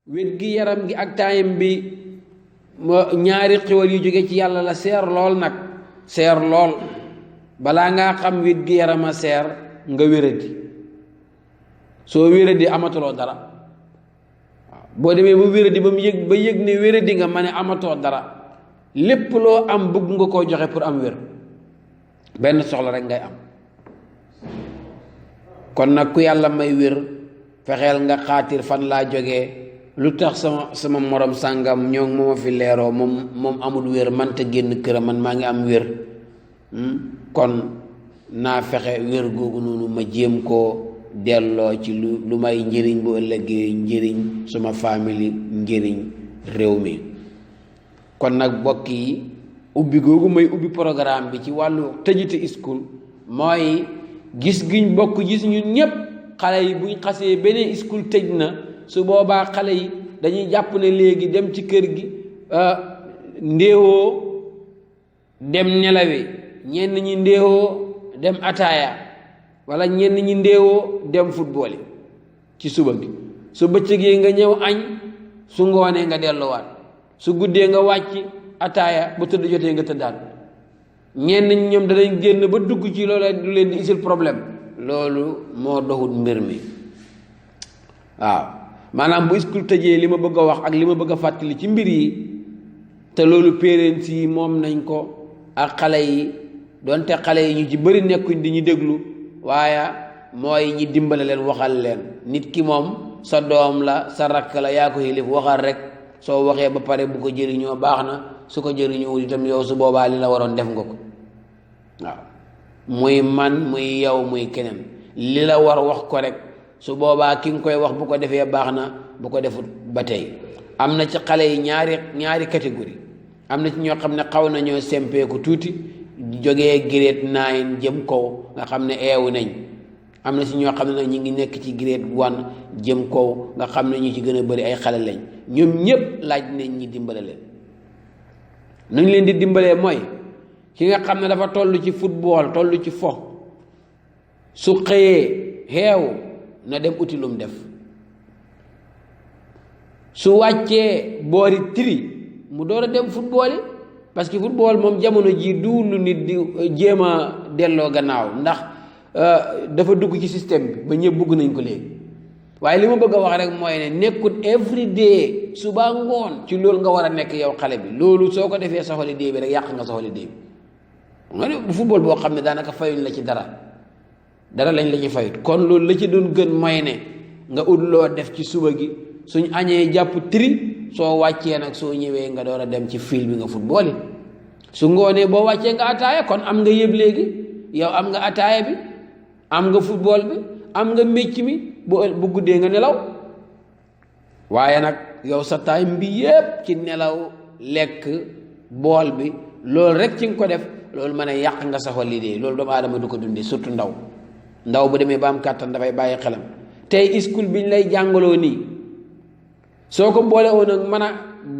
wét gi yaram gi ak taayam bi ñaari xéwal yu jóge ci yàlla la seer lool nag seer lool balaa ngaa xam wét gi yaram a seer nga wéradi soo wéradi amatuloo dara waaw boo demee ba wéradi ba yëg ne wéradi nga ma ne amatoo dara lépp loo am bëgg nga koo joxe pour am wér benn soxla rek ngay am kon nag ku yàlla may wér fexeel nga xaatir fan laa jógee lu tax sama morom sàngam ñoo mooma fi leeroo moom amul wér manta génn këram man maa ngi am wér kon naa fexe wér googu noonu ma jéem koo delloo ci lu may njëriñ bu ëllëgee njëriñ suma famille njëriñ réew mi kon nag bokk yi ubbi googu may ubbi programme bi ci wàllu tëjite school mooy gis giñ bokk gis ñun ñépp xale yi buñ xasee beneen school tëj na su boobaa xale yi dañuy jàpp ne léegi dem ci kër gi ndéewoo dem nelawi ñenn ñi ndéewoo dem ataaya wala ñenn ñi ndéewoo dem football yi ci suba gi su bëccëgee nga ñëw añ su ngoonee nga delluwaat su guddee nga wàcc ataaya ba tëdd jotee nga tëddaat ñenn ñi ñoom danañ génn ba dugg ci loola du leen di isil problème loolu moo doxut mbir mi waaw maanaam bu school tëjee li ma bëgg a wax ak li ma bëgg a fàttali ci mbir yi te loolu parents yi moom nañ ko ak xale yi donte xale yi ñu ci bëri nekkuñ di ñu déglu waaye mooy ñi dimbale leen waxal leen nit ki moom sa doom la sa rakk la yaa ko yilif waxal rek soo waxee ba pare bu ko jëriñoo baax na su ko jëriñoo itam yow su boobaa li la waroon def nga ko waaw muy man muy yow muy keneen li la war wax ko rek su boobaa ki nga koy wax bu ko defee baax na bu ko defut ba tey am na ci xale yi ñaari catégorie am na ci ñoo xam ne xaw nañoo sempeeku tuuti jógee grade 9 jëm kaw nga xam ne eewu nañ am na ci ñoo xam ne nag ñu ngi nekk ci grade 1 jëm kaw nga xam ne ñu ci gën a bëri ay xale lañ ñoom ñépp laaj nañ ñi dimbale leen nu ñu leen di dimbalee mooy ki nga xam ne dafa toll ci football toll ci fo su xëyee xeewu na dem uti lum def su wàccee boori tri mu door a dem football yi parce que football moom jamono ji du lu nit di jéem a delloo gannaaw ndax dafa dugg ci système bi ba ñëpp bugg nañ ko léegi waaye li ma bëgg a wax rek mooy ne nekkut every day suba ngoon ci loolu nga war a nekk yow xale bi loolu soo ko defee sa holiday bi rek yàq nga sa holiday bi nga ne football boo xam ne daanaka fayuñ la ci dara lañ la ci fayut kon loolu la ci doon gën mooy ne nga ut loo def ci suba gi suñ añee jàpp tri soo wàccee nag soo ñëwee nga door a dem ci fiil bi nga football yi su ngoonee boo wàccee nga ataaya kon am nga yëpp léegi yow am nga ataaya bi am nga football bi am nga mécc mi bu guddee nga nelaw waaye nag yow sa time bi yépp ci nelaw lekk bool bi loolu rek ci nga ko def loolu mën a yàq nga sa holiday loolu doomu aadama du ko dundee surtout ndaw bu demee ba am kàttan dafay bàyyi xelam tey school biñ lay jàngaloo nii soo ko boole woon ak mën a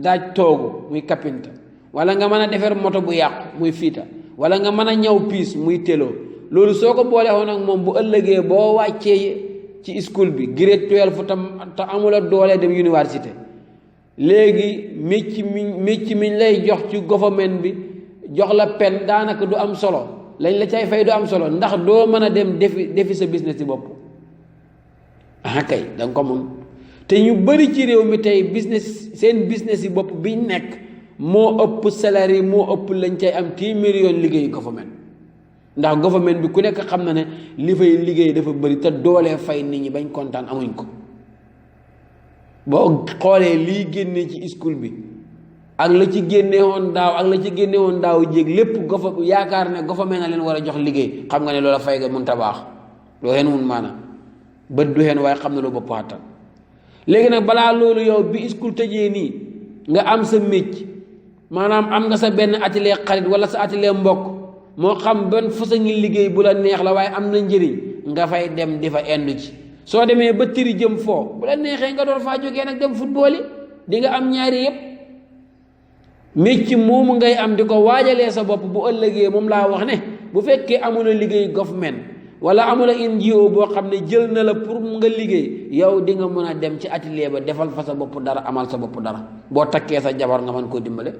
daaj toogu muy kapinta wala nga mën a defar moto bu yàqu muy fiita wala nga mën a ñaw piis muy teloo loolu soo ko boole woon ak moom bu ëllëgee boo wàccee ci school bi grade 12 te amula doole dem université léegi mécc miñ lay jox ci government bi jox la pen daanaka du am solo lañ la cay fay du am solo ndax doo mën a dem defi sa business ci bopp kay danga ko mun te ñu bari ci réew mi tey seen business yi bopp biñ nekk moo ëpp salaire moo ëpp lañ cay am téeméeri yoon liggéeyu government ndax government bi ku nekk xam na ne li fay liggéey dafa bari te doolee fay nit ñi bañ kontaan amuñ ko boo xoolee lii génnee ci school bi ak la ci génne woon daaw ak la ci génne woon daaw jéeg lépp yaakaar ne government na leen war a jox liggéey xam nga ne loola fay ga mun ta baax loo xeen mun maanaam bët du xeen waaye xam na lu bopp xattan léegi nag balaa loolu yow bi school tëjee nii nga am sa mécc maanaam am nga sa benn atelier xarit wala sa atelier mbokk moo xam ban façon ngi liggéey bu la neex la waaye am na njëriñ nga fay dem di fa indu ci soo demee ba tëri jëm foo bu la neexee nga door faa jógee nag dem football yi di nga am ñaari yëpp mécc moomu ngay am di ko waajalee sa bopp bu ëllëgee moom laa wax ne bu fekkee amoon na liggéey government wala amula NGO boo xam ne jël na la pour nga liggéey, yow di nga mën a dem ci atelier ba defal fa sa bopp dara, amal sa bopp dara. boo takkee sa jabar nga mën koo dimbale,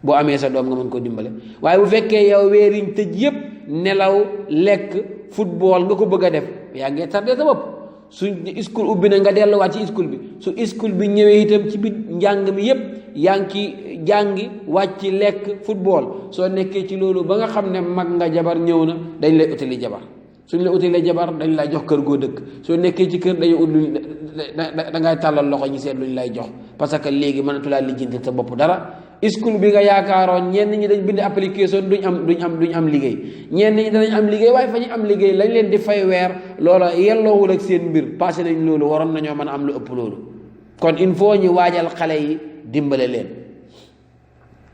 boo amee sa doom nga mën koo dimbale. waaye bu fekkee yow weeriñ tëj yépp nelaw lekk football nga ko bëgg a def, yaa ngi tardé sa bopp. su school ubbi na nga delluwaat ci school bi, su school bi ñëwee itam ci biir njàng mi yépp yaa ngi ci jàngi wàcc lekk football. soo nekkee ci loolu ba nga xam ne mag nga, jabar ñëw na, dañ lay utali jabar. suñ la utalee jabar dañ lay jox kër goo dëkk. soo nekkee ci kër dañu ut luñ da ngay tàllal loxo ñi seet luñ lay jox, parce que léegi mënatu laa lijjanti sa bopp dara. school bi nga yaakaaroon ñenn ñi dañ bind application duñ am liggéey, ñenn ñi danañ am liggéey waaye fa ñu am liggéey lañ leen di fay weer loola yelloowul ak seen mbir, passé nañ loolu, waroon nañoo mën a am lu ëpp loolu. kon il faut ñu waajal xale yi, dimbale leen,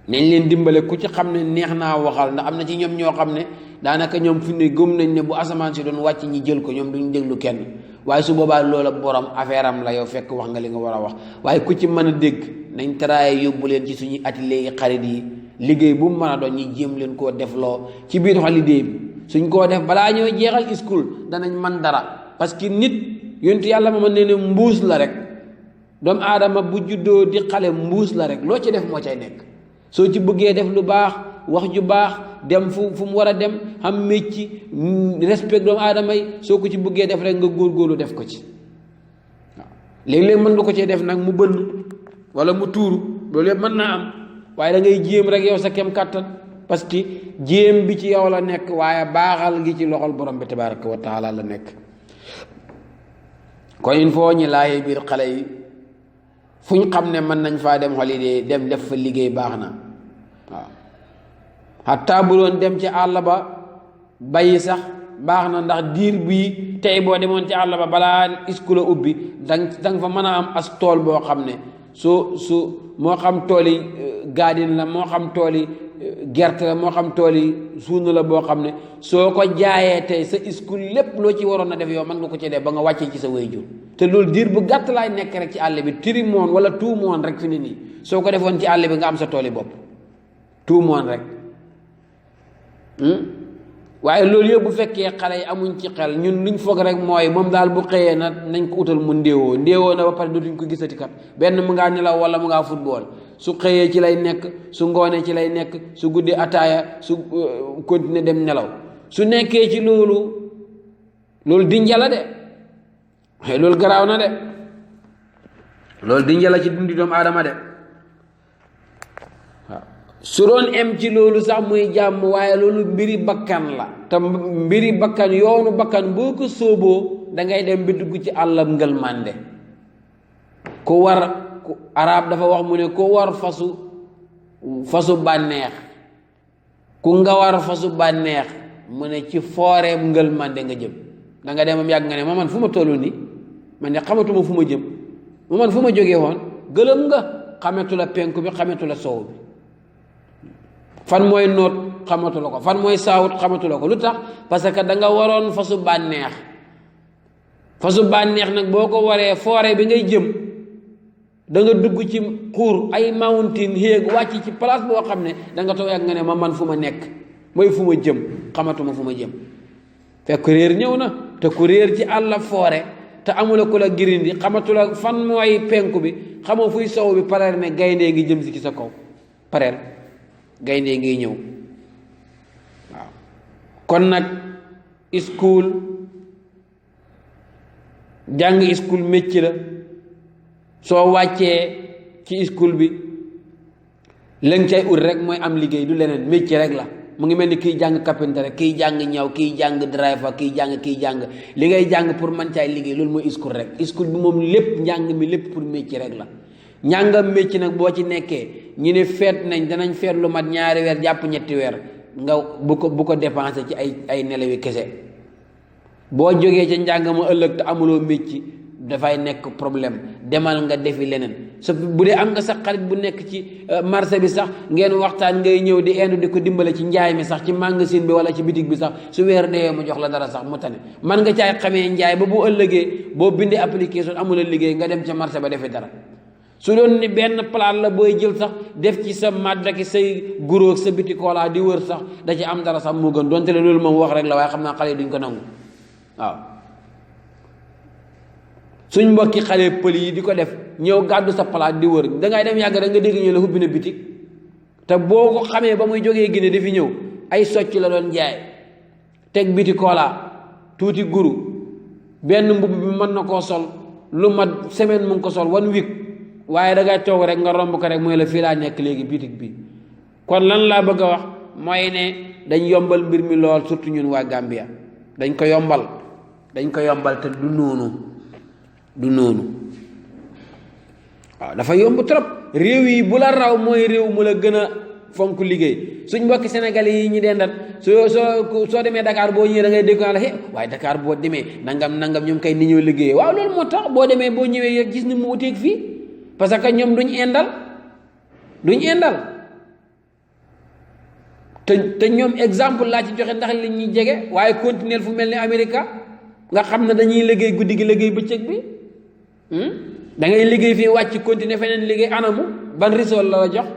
nañ leen dimbale. ku ci xam ne neex naa waxal, ndax am na ci ñoom ñoo xam ne daanaka ñoom fi ne gëm nañ ne bu asamaan si doon wàcc ñi jël ko, ñoom duñ déglu kenn. waaye su boobaa loola borom affaire am la, yow fekk wax nga li nga war a wax. waaye ku ci mën a dégg nañ taraaye yóbbu leen ci suñu atelier yi xarit yi, liggéey bu mu mën a doon ñi jéem leen koo defloo ci biir holiday bi. suñ koo def balaa ñoo jeexal school danañ man dara, parce que nit yontu yàlla ma nee ne mbuus la rek. doomu aadama bu juddoo di xale mbuus la rek, loo ci def moo cay nekk. soo ci bëggee def lu baax, wax ju baax, dem fu mu war a dem, am mécci, respect doomu aadama yi, soo ko ci bëggee def rek nga góorgóorlu def ko ci. waaw léeg-léeg mën nga ko cee def nag mu bënn wala mu tuuru, loolu yëpp mën naa am, waaye da ngay jéem rek yow sa kem kàttan, parce que jéem bi ci yow la nekk, waaye baaxal gi ci loxol borom bi tabaraka wa taala la nekk. kon il faut ñu laajee biir xale yi fu ñu xam ne mën nañ faa dem holiday, dem def fa liggéey baax na. waaw xataa bu doon dem ci àll ba bayi sax baax na, ndax diir bii tey boo demoon ci àll ba balaa school a ubbi danga fa mën a am as tool boo xam ne su moo xam tooli gaadin la, moo xam tooli gerte la, moo xam tooli suuna la, boo xam ne soo ko jaayee tey sa school lépp loo ci waroon a def yow mën nga ko ci def ba nga wàccee ci sa waajur. te loolu diir bu gàtt laay nekk rek ci àll bi, 3 mois wala 2 mois rek fi ne nii, soo ko defoon ci àll bi nga am sa tooli bopp 2 mois rek. waaye loolu yëpp bu fekkee xale yi amuñ ci xel, ñun luñ foog rek mooy moom daal bu xëyee na nañ ko utal mu ndéewoo na ba pare dootuñ ko gisati kat, benn mu ngaa nelaw wala mu ngaa football. su xëyee ci lay nekk, su ngoonee ci lay nekk, su guddee ataaya, su continuer dem nelaw. su nekkee ci loolu dinja la de, loolu garaaw na de, loolu dinja la ci dundi doomu aadama de. su doon em ci loolu sax muy jàmm, waaye loolu mbiri bakkan la, te mbiri bakkan, yoonu bakkan boo ko sóoboo da ngay dem bi dugg ci àllam ngël mànde. ku war arab dafa wax mu ne ku war fasu bànneex, ku nga war fasu bànneex mu ne ci fooreem ngël mànde nga jëm. da nga demam yàgg nga ne man fu ma tollu ni man ne xamatuma fu ma jëm, man fu ma jógee woon, gëlëm nga, xametu la penku bi, xametu la soow bi, fan mooy noot xamatu la ko, fan mooy saawut xamatu la ko. lu tax? parce que da nga waroon fasu bànneex. fasu bànneex nag boo ko waree foore bi ngay jëm, da nga dugg ci xuur ay mountain héeg wàcc ci place boo xam ne da nga toog ak nga ne man fu ma nekk, mooy fu ma jëm, xamatuma fu ma jëm. fekk réer ñëw na, te ku réer ci àll foore te amula ku la girindi, xamatu la fan mooy penku bi, xamoo fuy sow bi, pareel ne gayndee ngi jëm si ci sa kaw, pareel gayndee ngiy ñëw. waaw kon nag school, jàng school métier la. soo wàccee ci school bi lañ cay ut rek mooy am liggéey, du leneen, métier rek la. mu ngi mel ni kiy jàng carpenter rek, kiy jàng ñaw, kiy jàng driver, kiy jàng li ngay jàng pour man caay liggéey, loolu mooy school rek. school bi moom lépp njàng mi lépp pour métier rek la. njàngam métier nag boo ci nekkee, ñu ne feet nañ, danañ feet lu mat 2 weer jàpp 3 weer, nga bu ko dépensé ci ay nelawi kese. boo jógee ca njàng ma ëllëg te amuloo métier dafay nekk problème, demal nga defi leneen. so bu dee am nga sax xarit bu nekk ci marché bi sax, ngeen waxtaan, ngay ñëw di indu di ko dimbale ci njaay mi sax, ci magasin bi wala ci bitig bi sax, su weer dee mu jox la dara sax mu tane. man nga caay xamee njaay ba bu ëllëgee boo bindee application amula liggéey nga dem ca marché ba defi dara. su doon ni benn palaat la booy jël sax def ci sa màddaki say guróog sa bitikoola di wër sax da ci am dara sax moo gën, donte le loolu moom wax rek la, waaye xam naa xale yi duñ ko nangu. waaw suñ mbokki xale pël yi di ko def ñëw gàddu sa palaat di wër dangay dem yàgg rek nga dégg ñu la hubbi na bitik te boo ko xamee ba muy jógee Guinée dafi ñëw ay socc la doon jaay teg biti koolaa tuuti guru benn mbubb bi mën na koo sol lu mat semaine mu ngi ko sol 1 week waaye da ngay toog rek nga romb ko rek mooy la fii laa nekk léegi bitik bi kon lan laa bëgg a wax mooy ne dañ yombal mbir mi lool surtout ñun waa Gambia dañ ko yombal te du noonu waaw dafa yomb trop réew yi bu la raw mooy réew mu la gën a fonk liggéey suñ mbokki sénégalais yi ñi dendat soo demee Dakar boo ñëwee da ngay dégg la waaye Dakar boo demee nangam ñoom kay ni ñoo liggéeyee waaw loolu moo tax boo demee boo ñëwee yëg gis ni mu uteeg fii parce que ñoom duñ indal te ñoom exemple laa ci joxe ndax li ñuy jege waaye continuer fu mel ni Amérique nga xam ne dañuy liggéey guddi gi liggéey bëccëg bi da ngay liggéey fii wàcc continuer feneen liggéey anamu ban risol la jox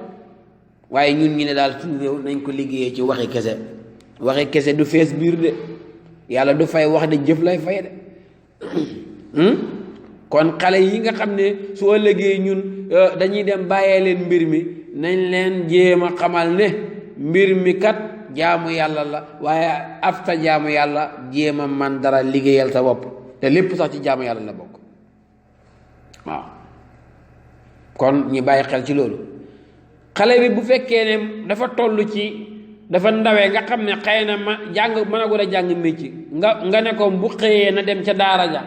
waaye ñun ñu ne daal suñu réew nañ ko liggéeyee ci waxi kese du fees biir de yàlla du fay wax de jëf lay fay de kon xale yi nga xam ne su ëllëgee ñun dañuy dem bàyyee leen mbir mi nañ leen jéem a xamal ne mbir mi kat jaamu yàlla la waaye afta jaamu yàlla jéem a man dara liggéeyal sa bopp te lépp sax ci jaamu yàlla la bokk waaw kon ñi bàyyi xel ci loolu xale bi bu fekkee ne dafa toll ci dafa ndawee nga xam ne xëy na mënagul a jàng métier nga ne ko bu xëyee na dem ca daara ja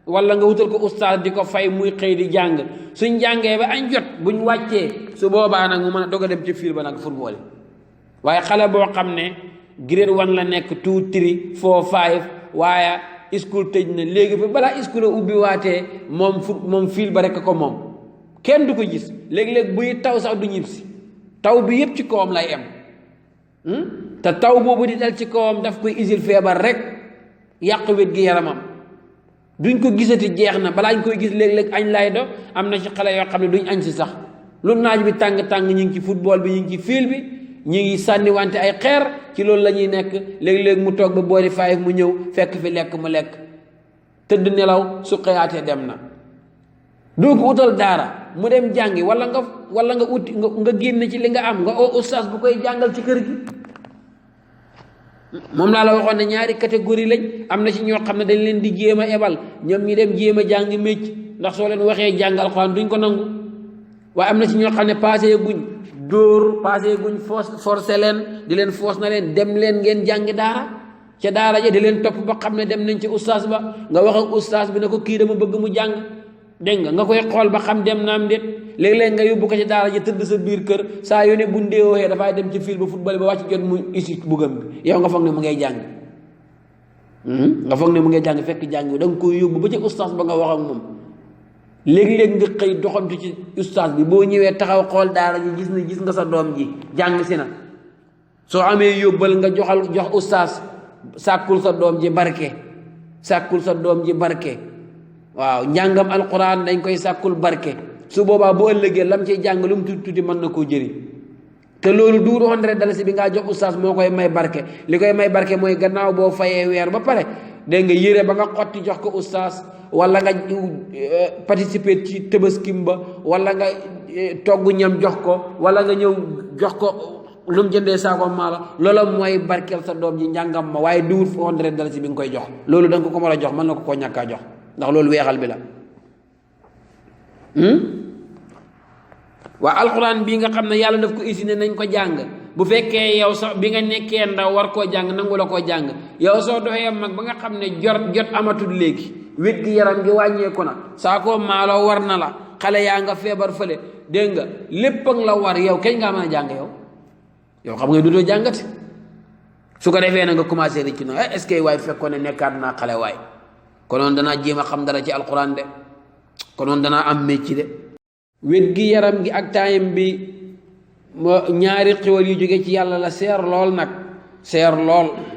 wala nga wutal ko ustaas di ko fay muy xëy di jàng suñ jàngee ba añ jot buñ wàccee su boobaa nag mu mën a doog a dem ci fiil ba nag football waaye xale boo xam ne grade 1 la nekk 2 3 4 5 waaye school tëj na léegi ba balaa school a ubbi waatee moom fiil ba rek ko moom kenn du ko gis léeg-léeg buy taw sax du ñibbisi taw bi yëpp ci kawam lay am te taw boobu di dal ci kawam daf koy isil feebar rek yàq wét gi yaramam duñ ko gisati jeex na balaa ñu koy gis léeg-léeg añ lay do am na ci xale yoo xam ne duñ añ si sax lu naaj bi tàng-tàng ñu ngi ci football bi ñu ngi ci fiil bi ñu ngi sànni wante ay xeer ci loolu la ñuy nekk léeg-léeg mu toog ba boori 5 mu ñëw fekk fi lekk mu lekk tëdd nelaw su xëyaatee dem na doo ko utal daara mu dem jàngi wala nga uti nga génn ci li nga am nga oo ustaas bu koy jàngal ci kër gi moom laa la waxoon ne ñaari catégorie lañ am na ci ñoo xam ne dañ leen di jéem a ebal ñoom ñi dem jéem a jàng mécc ndax soo leen waxee jàng alxuraan duñ ko nangu waaye am na ci ñoo xam ne passé guñ dóor passé guñ forcé leen di leen force na leen dem leen ngeen jàngi daara ca daara ja di leen topp ba xam ne dem nañ ci ustaas ba nga wax ak ustaas bi ne ko kii dama bëgg mu jàng dégg nga koy xool ba xam dem naam déet léeg-léeg nga yóbbu ko ci daara ji tëdd sa biir kër saa yu ne bu ndéewooxee dafay dem ci fiil ba football ba wàcc jot mu isi bugam bi yow nga foog ne mu ngay jàng fekk jàng bi da nga koy yóbbu ba ci ustaas ba nga wax ak moom léeg-léeg nga xëy doxantu ci ustaas bi boo ñëwee taxaw xool daara ji gis nga sa doom ji jàng si na soo amee yóbbal nga jox ustaas sàkkul sa doom ji barke waaw njàngam alquran dañ koy sàkkul barke su boobaa bu ëllëgee lam ciy jàng lu mu tuuti mën na koo jëriñ te loolu du $100 bi ngaa jox ustaas moo koy may barke li koy may barke mooy gannaaw boo fayee weer ba pare dégg nga yére ba nga xotti jox ko ustaas wala nga participer ci tëbaskim ba wala nga togg ñam jox ko wala nga ñëw jox ko lu mu jëndee saako maala loola mooy barkeel sa doom ji njàngam ma waaye duwul $100 bi nga koy jox loolu da nga ko mën a jox mën na ko koo ñàkkaa jox ndax loolu weexal bi la waa alxuraan bii nga xam ne yàlla daf ko isine nañ ko jàng bu fekkee yow sax bi nga nekkee ndaw war koo jàng nangu la koo jàng yow soo doxee mag ba nga xam ne jot amatul léegi wét gi yaram gi wàññeeku na saako maaloo war na la xale yaa nga feebar fële dégg nga lépp ak la war yow kañ ngaa mën a jàng yow xam nga dutoo jàngati su ko defee na nga commencé rëcc na est-ce que waay fekkoon ne nekkaat naa xale waay konoon danaa jéem a xam dara ci alquran de konoon danaa am mécc de wét gi yaram gi ak taayam bi ñaari xéwal yu jóge ci yàlla la seer lool nag seer lool